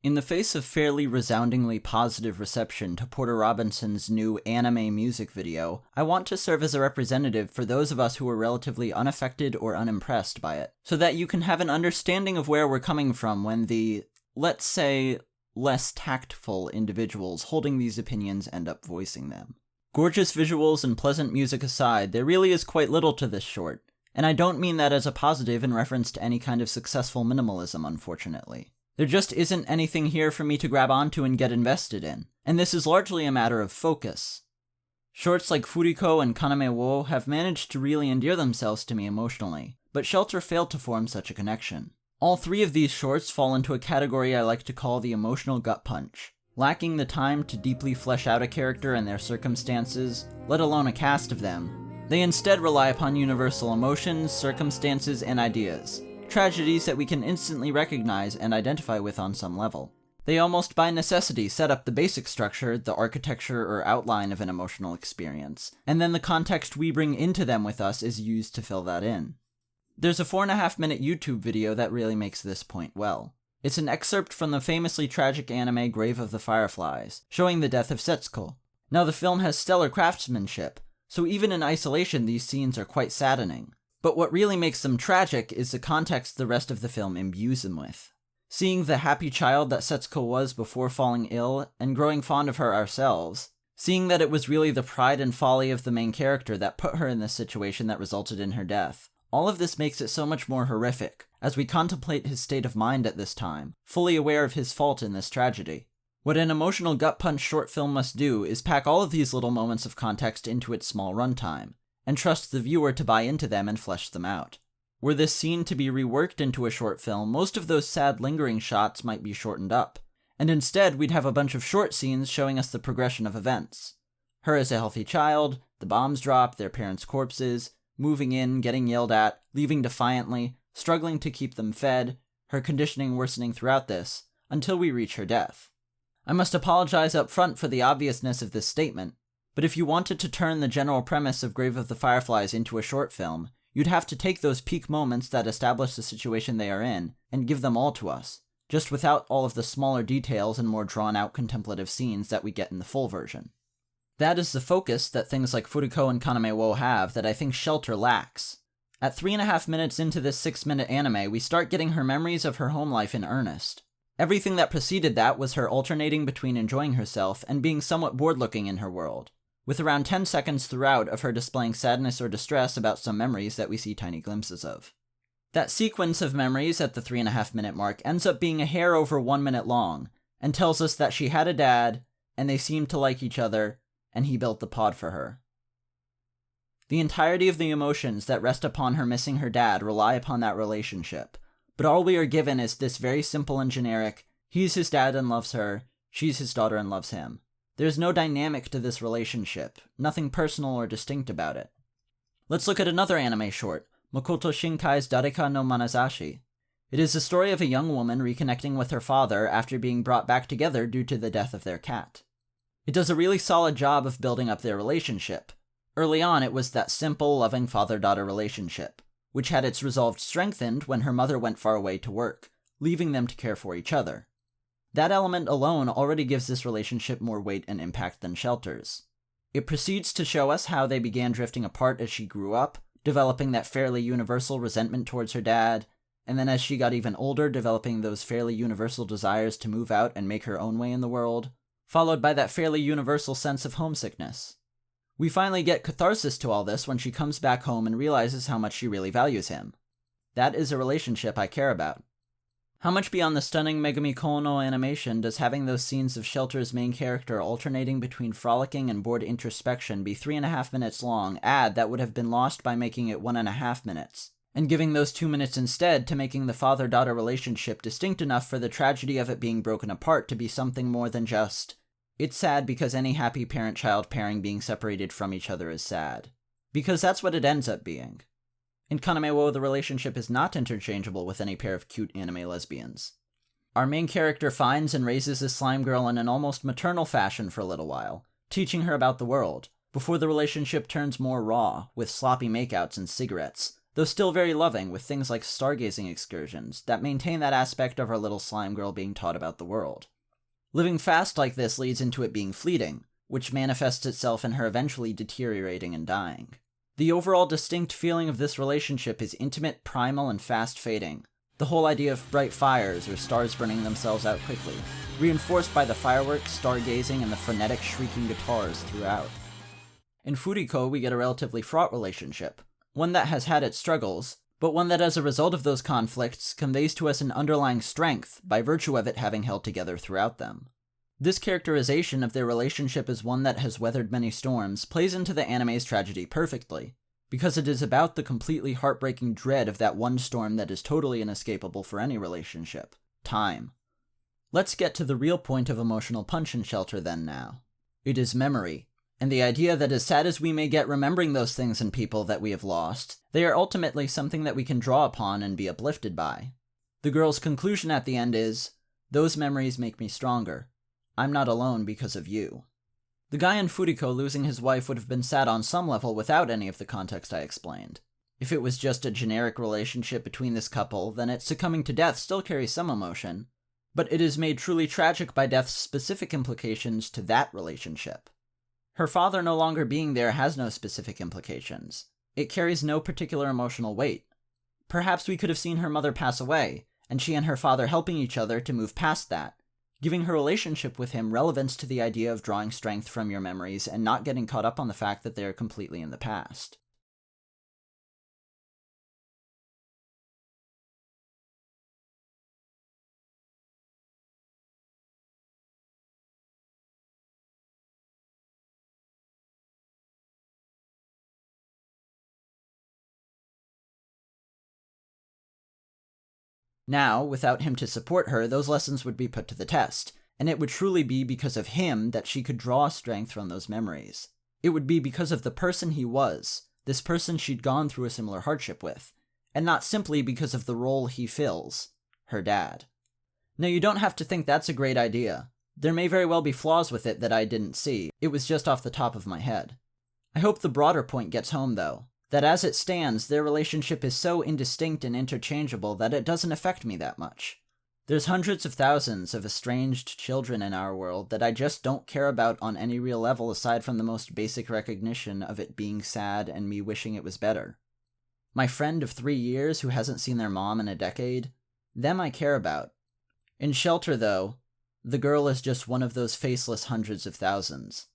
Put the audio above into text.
In the face of fairly resoundingly positive reception to Porter Robinson's new anime music video, I want to serve as a representative for those of us who are relatively unaffected or unimpressed by it, so that you can have an understanding of where we're coming from when the, let's say, less tactful individuals holding these opinions end up voicing them. Gorgeous visuals and pleasant music aside, there really is quite little to this short, and I don't mean that as a positive in reference to any kind of successful minimalism, unfortunately. There just isn't anything here for me to grab onto and get invested in, and this is largely a matter of focus. Shorts like Furiko and Kanamewo have managed to really endear themselves to me emotionally, but Shelter failed to form such a connection. All three of these shorts fall into a category I like to call the emotional gut punch, lacking the time to deeply flesh out a character and their circumstances, let alone a cast of them. They instead rely upon universal emotions, circumstances, and ideas. Tragedies that we can instantly recognize and identify with on some level. They almost by necessity set up the basic structure, the architecture or outline of an emotional experience, and then the context we bring into them with us is used to fill that in. There's a 4.5-minute YouTube video that really makes this point well. It's an excerpt from the famously tragic anime Grave of the Fireflies, showing the death of Setsuko. Now the film has stellar craftsmanship, so even in isolation these scenes are quite saddening. But what really makes them tragic is the context the rest of the film imbues them with. Seeing the happy child that Setsuko was before falling ill, and growing fond of her ourselves. Seeing that it was really the pride and folly of the main character that put her in this situation that resulted in her death. All of this makes it so much more horrific, as we contemplate his state of mind at this time, fully aware of his fault in this tragedy. What an emotional gut punch short film must do is pack all of these little moments of context into its small runtime, and trust the viewer to buy into them and flesh them out. Were this scene to be reworked into a short film, most of those sad lingering shots might be shortened up, and instead we'd have a bunch of short scenes showing us the progression of events. Her as a healthy child, the bombs drop, their parents' corpses, moving in, getting yelled at, leaving defiantly, struggling to keep them fed, her conditioning worsening throughout this, until we reach her death. I must apologize up front for the obviousness of this statement, but if you wanted to turn the general premise of Grave of the Fireflies into a short film, you'd have to take those peak moments that establish the situation they are in, and give them all to us, just without all of the smaller details and more drawn-out contemplative scenes that we get in the full version. That is the focus that things like Furiko and Kanamewo have that I think Shelter lacks. At 3.5 minutes into this 6-minute anime, we start getting her memories of her home life in earnest. Everything that preceded that was her alternating between enjoying herself and being somewhat bored-looking in her world, with around 10 seconds throughout of her displaying sadness or distress about some memories that we see tiny glimpses of. That sequence of memories at the 3.5-minute mark ends up being a hair over 1 minute long, and tells us that she had a dad, and they seemed to like each other, and he built the pod for her. The entirety of the emotions that rest upon her missing her dad rely upon that relationship, but all we are given is this very simple and generic, he's his dad and loves her, she's his daughter and loves him. There's no dynamic to this relationship, nothing personal or distinct about it. Let's look at another anime short, Makoto Shinkai's Dareka no Manazashi. It is the story of a young woman reconnecting with her father after being brought back together due to the death of their cat. It does a really solid job of building up their relationship. Early on, it was that simple, loving father-daughter relationship, which had its resolve strengthened when her mother went far away to work, leaving them to care for each other. That element alone already gives this relationship more weight and impact than Shelter's. It proceeds to show us how they began drifting apart as she grew up, developing that fairly universal resentment towards her dad, and then as she got even older, developing those fairly universal desires to move out and make her own way in the world, followed by that fairly universal sense of homesickness. We finally get catharsis to all this when she comes back home and realizes how much she really values him. That is a relationship I care about. How much beyond the stunning Megami Kono animation does having those scenes of Shelter's main character alternating between frolicking and bored introspection be 3.5 minutes long add that would have been lost by making it 1.5 minutes, and giving those 2 minutes instead to making the father-daughter relationship distinct enough for the tragedy of it being broken apart to be something more than just, it's sad because any happy parent-child pairing being separated from each other is sad. Because that's what it ends up being. In Kanamewo, the relationship is not interchangeable with any pair of cute anime lesbians. Our main character finds and raises this slime girl in an almost maternal fashion for a little while, teaching her about the world, before the relationship turns more raw, with sloppy makeouts and cigarettes, though still very loving with things like stargazing excursions that maintain that aspect of our little slime girl being taught about the world. Living fast like this leads into it being fleeting, which manifests itself in her eventually deteriorating and dying. The overall distinct feeling of this relationship is intimate, primal, and fast fading. The whole idea of bright fires or stars burning themselves out quickly, reinforced by the fireworks, stargazing, and the frenetic shrieking guitars throughout. In Furiko, we get a relatively fraught relationship, one that has had its struggles, but one that as a result of those conflicts conveys to us an underlying strength by virtue of it having held together throughout them. This characterization of their relationship as one that has weathered many storms plays into the anime's tragedy perfectly, because it is about the completely heartbreaking dread of that one storm that is totally inescapable for any relationship: time. Let's get to the real point of emotional punch in Shelter then now. It is memory, and the idea that as sad as we may get remembering those things and people that we have lost, they are ultimately something that we can draw upon and be uplifted by. The girl's conclusion at the end is, "Those memories make me stronger. I'm not alone because of you." The guy in Furiko losing his wife would have been sad on some level without any of the context I explained. If it was just a generic relationship between this couple, then its succumbing to death still carries some emotion, but it is made truly tragic by death's specific implications to that relationship. Her father no longer being there has no specific implications. It carries no particular emotional weight. Perhaps we could have seen her mother pass away, and she and her father helping each other to move past that, giving her relationship with him relevance to the idea of drawing strength from your memories and not getting caught up on the fact that they are completely in the past. Now, without him to support her, those lessons would be put to the test, and it would truly be because of him that she could draw strength from those memories. It would be because of the person he was, this person she'd gone through a similar hardship with, and not simply because of the role he fills, her dad. Now, you don't have to think that's a great idea. There may very well be flaws with it that I didn't see. It was just off the top of my head. I hope the broader point gets home, though, that as it stands, their relationship is so indistinct and interchangeable that it doesn't affect me that much. There's hundreds of thousands of estranged children in our world that I just don't care about on any real level aside from the most basic recognition of it being sad and me wishing it was better. My friend of 3 years who hasn't seen their mom in a decade, them I care about. In Shelter, though, the girl is just one of those faceless hundreds of thousands.